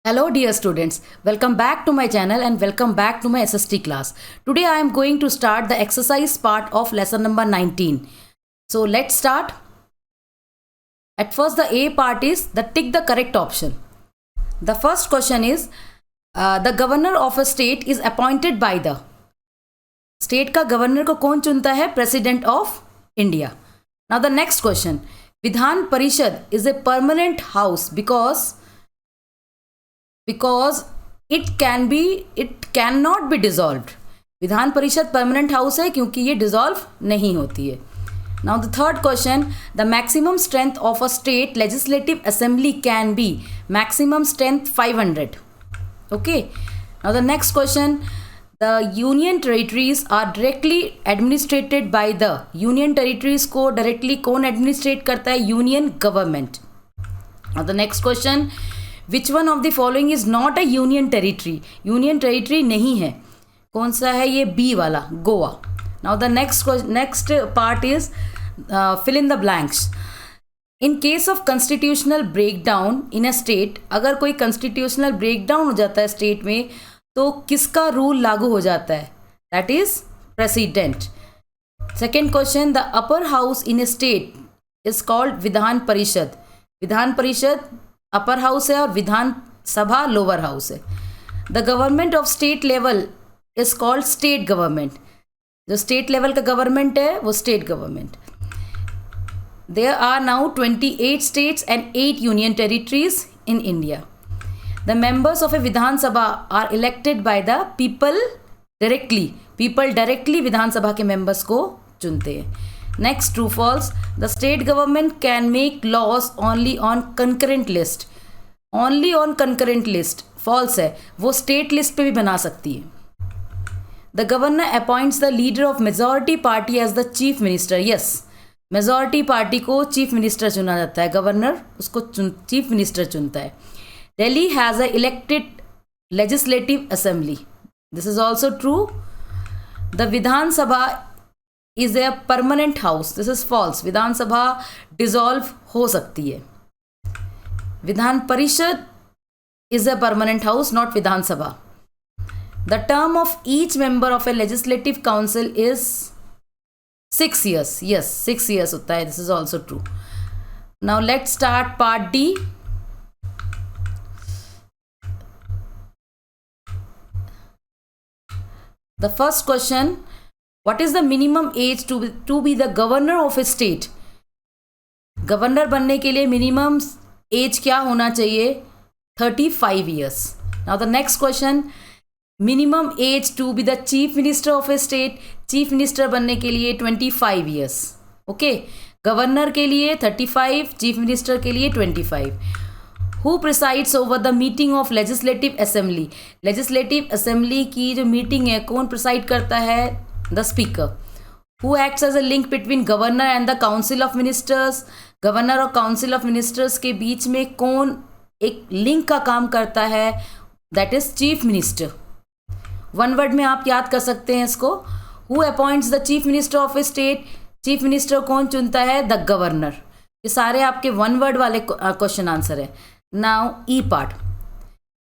Hello dear students, welcome back to my channel and welcome back to my SST class. Today I am going to start the exercise part of lesson number 19. So let's start. At first the A part is the tick the correct option. The first question is the governor of a state is appointed by the state का governor को कौन चुनता है? President of India. Now the next question, Vidhan Parishad is a permanent house because it cannot be dissolved. Vidhan Parishad permanent house है क्योंकि ये dissolve नहीं होती है. Now the third question, the maximum strength of a state legislative assembly can be maximum strength 500. Okay. Now the next question, the union territories are directly administered by the union territories को directly कौन administrate करता है? Union government. Now the next question, which one of the following is not a union territory? Union territory नहीं है. कौन सा है ये? बी वाला, Goa. Now the next part is fill in the blanks. In case of constitutional breakdown in a state, अगर कोई constitutional breakdown हो जाता है स्टेट में तो किसका रूल लागू हो जाता है? That is president. Second question, the upper house in A state is called Vidhan Parishad. Vidhan Parishad upper house है और विधान सभा लोअर हाउस है. The government of state level is called state government. जो स्टेट लेवल का गवर्नमेंट है वो state government. There are now 28 states and 8 union territories in India. The members of a Vidhan Sabha are elected by the people directly. People directly Vidhan Sabha के members को चुनते हैं. Next, true false, the state government can make laws only on concurrent list. Only on concurrent list falls है, वो state list पे भी बना सकती है. The governor appoints the leader of majority party as the chief minister. Yes, majority party को chief minister चुना जाता है, गवर्नर उसको चीफ मिनिस्टर चुनता है. Delhi has a elected legislative assembly. This is also true. The Vidhan Sabha is a permanent house. This is false. Vidhan Sabha dissolve हो सकती है. Vidhan Parishad is a permanent house, not Vidhan Sabha. The term of each member of A legislative council is 6 years. Yes, 6 years होता है. This is also true. Now let's start part D. The first question, what is the minimum age to be the governor of a state? Governor बनने के लिए minimum age क्या होना चाहिए? 35 years. Now the next question, minimum age to be the chief minister of a state. Chief minister बनने के लिए 25 years. Okay. Governor के लिए 35, चीफ मिनिस्टर के लिए 25. Who presides over the meeting of legislative assembly? Legislative assembly की जो meeting है कौन प्रिसाइड करता है? The speaker. Who acts as a link between governor and the council of ministers? Governor और काउंसिल ऑफ मिनिस्टर्स के बीच में कौन एक लिंक का काम करता है? That is chief minister. One word में आप याद कर सकते हैं इसको. Who appoints the chief minister of a state? Chief minister कौन चुनता है? The governor. ये सारे आपके वन वर्ड वाले क्वेश्चन आंसर है. Now E part,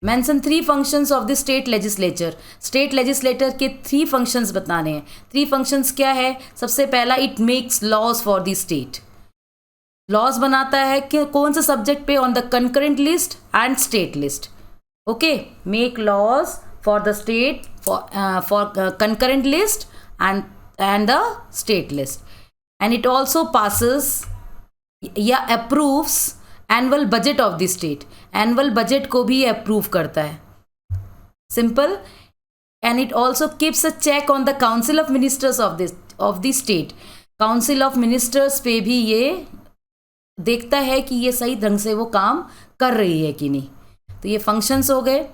mention 3 functions of the state legislature. State legislator के 3 फंक्शंस बताने हैं. 3 फंक्शंस क्या है? सबसे पहला, it makes laws for the state. Laws बनाता है कि कौन से सब्जेक्ट पे? On the concurrent list and state list. Okay. Make laws for the state, for concurrent list and the state list. And it also passes या approves annual budget of the state. Annual budget को भी approve करता है. Simple. And it also keeps a check on the council of ministers of the state. Council of ministers पे भी ये देखता है कि ये सही ढंग से वो काम कर रही है कि नहीं. तो ये फंक्शंस हो गए.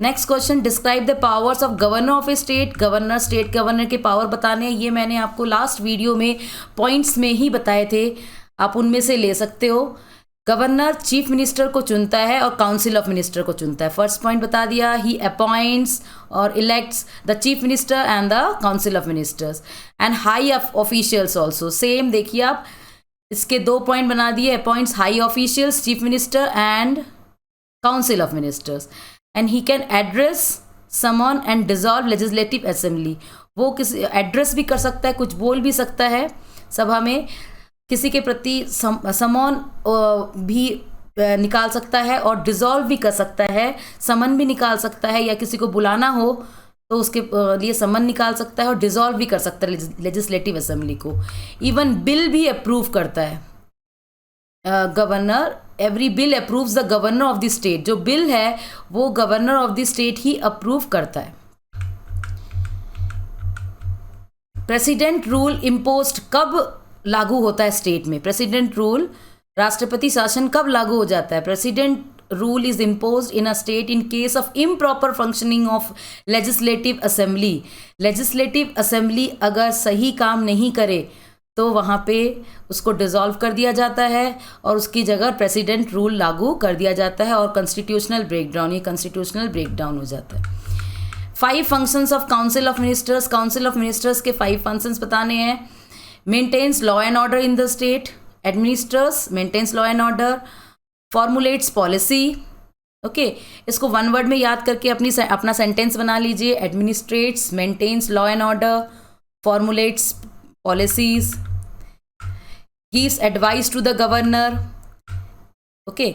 Next question, describe the powers of governor of a state. Governor, state governor के पावर बताने हैं. ये मैंने आपको लास्ट वीडियो में पॉइंट्स में ही बताए थे, आप उनमें से ले सकते हो. गवर्नर चीफ मिनिस्टर को चुनता है और काउंसिल ऑफ मिनिस्टर को चुनता है. फर्स्ट पॉइंट बता दिया. ही अपॉइंट्स और elects the chief minister and the council of ministers and high officials also. Same देखिए आप, इसके 2 पॉइंट बना दिए. Appoints high officials, chief minister and council of ministers, and he can address, summon and dissolve legislative assembly. वो किसी address भी कर सकता है, कुछ बोल भी सकता है सभा में, किसी के प्रति समन भी निकाल सकता है और डिसॉल्व भी कर सकता है, समन भी निकाल सकता है, या किसी को बुलाना हो तो उसके लिए समन निकाल सकता है और डिसॉल्व भी कर सकता है लेजिस्लेटिव असेंबली को. इवन बिल भी अप्रूव करता है governor. Every bill approves the governor of the state. जो बिल है वो governor of the state he approve करता है. प्रेसिडेंट रूल इम्पोज्ड कब लागू होता है स्टेट में? प्रेसिडेंट रूल, राष्ट्रपति शासन कब लागू हो जाता है? President rule is imposed in a state in case of improper functioning of legislative assembly. legislative assembly अगर सही काम नहीं करे तो वहाँ पे उसको डिसॉल्व कर दिया जाता है और उसकी जगह प्रेसिडेंट रूल लागू कर दिया जाता है और कॉन्स्टिट्यूशनल ब्रेकडाउन, ये कॉन्स्टिट्यूशनल ब्रेकडाउन हो जाता है. 5 functions of council of ministers. Council of ministers के 5 फंक्शंस बताने हैं. Maintains law and order in the state. Administers, maintains law and order. Formulates policy. Okay, इसको वन वर्ड में याद करके अपना सेंटेंस बना लीजिए. Administrates, maintains law and order, formulates policies, gives advice to the governor. Okay,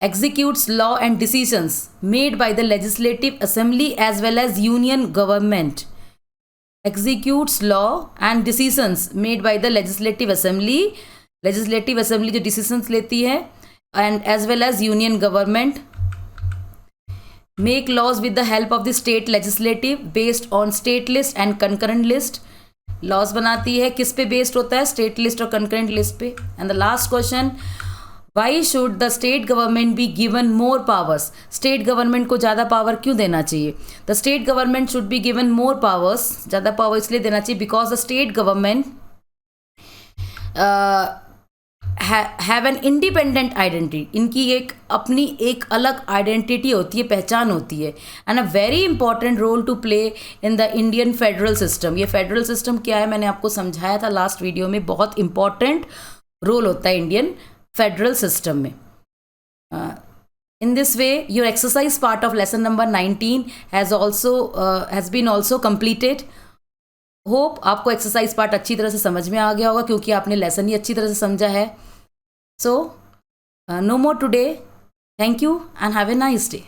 executes law and decisions made by the legislative assembly as well as union government. Executes law and decisions made by the legislative assembly. legislative assembly जो decisions लेती है and as well as union government. Make laws with the help of the state legislative based on state list and concurrent list. laws बनाती है, किस पे based होता है? state list और concurrent list पे. And the last question, why should the state government be given more powers? state government को ज़्यादा पावर क्यों देना चाहिए? the state government should be given more powers. ज़्यादा पावर इसलिए देना चाहिए because the state government have an independent identity. इनकी एक अपनी एक अलग आइडेंटिटी होती है, पहचान होती है, and a very important role to play in the Indian federal system. ये फेडरल सिस्टम क्या है मैंने आपको समझाया था लास्ट वीडियो में. बहुत इंपॉर्टेंट रोल होता है इंडियन फेडरल सिस्टम में. In this way your exercise part of lesson number 19 has been also completed. Hope आपको एक्सरसाइज पार्ट अच्छी तरह से समझ में आ गया होगा क्योंकि आपने लेसन ही अच्छी तरह से समझा है. So, no more today. Thank you and have a nice day.